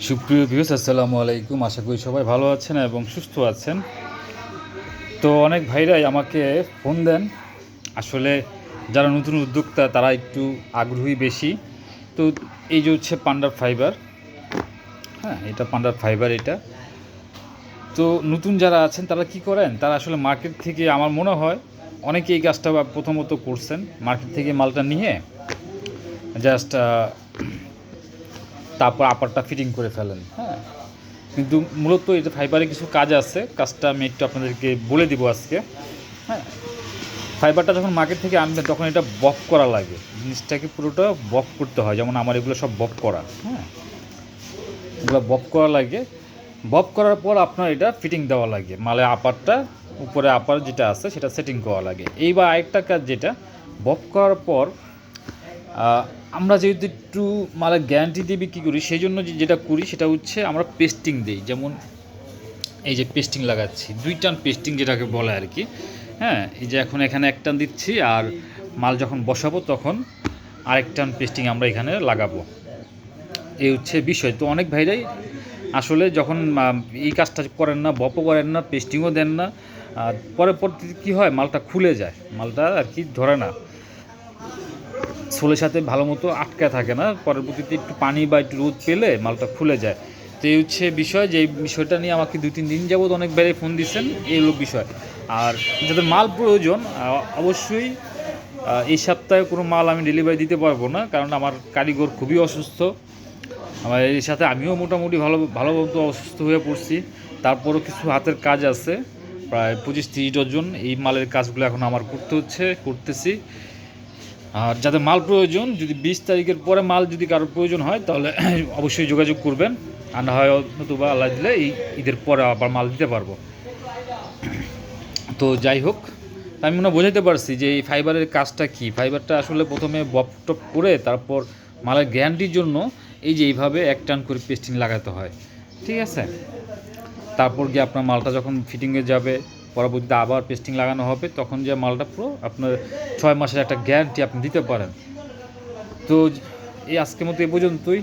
সুপ্রিয় ভিউয়ার্স, আসসালামু আলাইকুম। আশা করি সবাই ভালো আছেন এবং সুস্থ আছেন। তো অনেক ভাইরাই আমাকে ফোন দেন। আসলে যারা নতুন উদ্যোক্তা তারা একটু আগ্রহী বেশি। তো এই যে হচ্ছে পান্ডার ফাইবার, হ্যাঁ, এটা পান্ডার ফাইবার এটা। তো নতুন যারা আছেন তারা কি করেন, তারা আসলে মার্কেট থেকে, আমার মনে হয় অনেকে এই কাজটা প্রথমত করছেন, মার্কেট থেকে মালটা নিয়ে জাস্ট তারপর আপারটা ফিটিং করে ফেলেন। হ্যাঁ, কিন্তু মূলত এটা ফাইবারে কিছু কাজ আছে, কাজটা আমি একটু আপনাদেরকে বলে দিব আজকে। হ্যাঁ, ফাইবারটা যখন মার্কেট থেকে আনবেন তখন এটা বক করা লাগে, জিনিসটাকে পুরোটা বক করতে হয়। যেমন আমার এগুলো সব বক করা, হ্যাঁ, এগুলো বক করা লাগে। বক করার পর আপনার এটা ফিটিং দেওয়া লাগে, মালে আপারটা উপরে আপার যেটা আছে সেটা সেটিং করা লাগে। এইবার আরেকটা কাজ, যেটা বক করার পর আমরা যেহেতু একটু মালের গ্যারান্টি দিয়ে বিক্রি করি, সেই জন্য যেটা করি সেটা হচ্ছে আমরা পেস্টিং দিই। যেমন এই যে পেস্টিং লাগাচ্ছি, 2 টান পেস্টিং যেটাকে বলে আর কি। হ্যাঁ, এই যে এখন এখানে 1 টান দিচ্ছি, আর মাল যখন বসাবো তখন আরেক টান পেস্টিং আমরা এখানে লাগাবো। এই হচ্ছে বিষয়। তো অনেক ভাইরাই আসলে যখন এই কাজটা করেন না, বপও করেন না, পেস্টিংও দেন না, পরে কী হয়, মালটা খুলে যায়, মালটা আর কি ধরে না, সোলের সাথে ভালো মতো আটকে থাকে না, পরবর্তীতে একটু পানি বা একটু রোদ পেলে মালটা খুলে যায়। তো এই হচ্ছে বিষয়, যে এই বিষয়টা নিয়ে আমাকে 2-3 দিন যাবত অনেক বেড়ে ফোন দিচ্ছেন, এই হলো বিষয়। আর যাদের মাল প্রয়োজন, অবশ্যই এই সপ্তাহে কোনো মাল আমি ডেলিভারি দিতে পারবো না, কারণ আমার কারিগর খুবই অসুস্থ। আমার এর সাথে আমিও মোটামুটি ভালো মতো অসুস্থ হয়ে পড়ছি। তারপরও কিছু হাতের কাজ আছে, প্রায় 25-30 ডজন। এই মালের কাজগুলো এখন আমার করতেছি। আর যাদের মাল প্রয়োজন, যদি 20 তারিখের পরে মাল যদি কারোর প্রয়োজন হয় তাহলে অবশ্যই যোগাযোগ করবেন। আর না হয় নতুবা আল্লাহ দিলে এই ঈদের পরে আবার মাল দিতে পারবো। তো যাই হোক, আমি মনে বোঝাতে পারছি যে এই ফাইবারের কাজটা কি। ফাইবারটা আসলে প্রথমে বপ টপ করে তারপর মালের গ্যারান্টির জন্য এই যে এইভাবে 1 টান করে পেস্টিং লাগাতে হয়, ঠিক আছে। তারপর গিয়ে আপনার মালটা যখন ফিটিংয়ে যাবে, পরবর্তীতে আবার পেস্টিং লাগানো হবে, তখন যে মালটা পুরো আপনার 6 মাসের একটা গ্যারান্টি আপনি দিতে পারেন। তো এই আজকের মতো এ পর্যন্তই।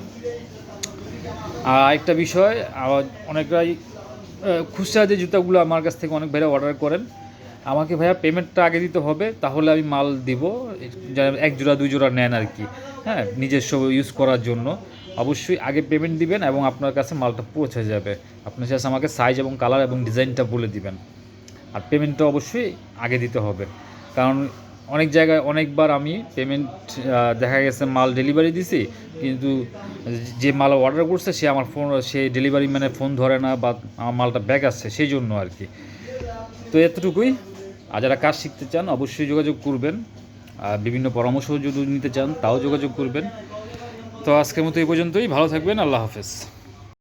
আর একটা বিষয়, অনেকরাই খুচরা যে জুতাগুলো আমার কাছ থেকে অনেক ভাইরা অর্ডার করেন, আমাকে ভাইয়া পেমেন্টটা আগে দিতে হবে, তাহলে আমি মাল দিব। যারা 1 জোড়া 2 জোড়া নেন আর কি, হ্যাঁ, নিজস্ব ইউজ করার জন্য অবশ্যই আগে পেমেন্ট দিবেন এবং আপনার কাছে মালটা পৌঁছে যাবে। আপনি জাস্ট আমাকে সাইজ এবং কালার এবং ডিজাইনটা বলে দিবেন, আর পেমেন্টটা অবশ্যই আগে দিতে হবে। কারণ অনেক জায়গায় অনেকবার আমি পেমেন্ট, দেখা গেছে মাল ডেলিভারি দিছি, কিন্তু যে মাল অর্ডার করছে সে ডেলিভারি ম্যানের ফোন ধরে না, বা আমার মালটা ব্যাক আসছে, সেই জন্য আর কি। তো এতটুকুই। আর যারা কাজ শিখতে চান অবশ্যই যোগাযোগ করবেন, আর বিভিন্ন পরামর্শ যদি নিতে চান তাও যোগাযোগ করবেন। তো আজকের মতো এই পর্যন্তই। ভালো থাকবেন। আল্লাহ হাফেজ।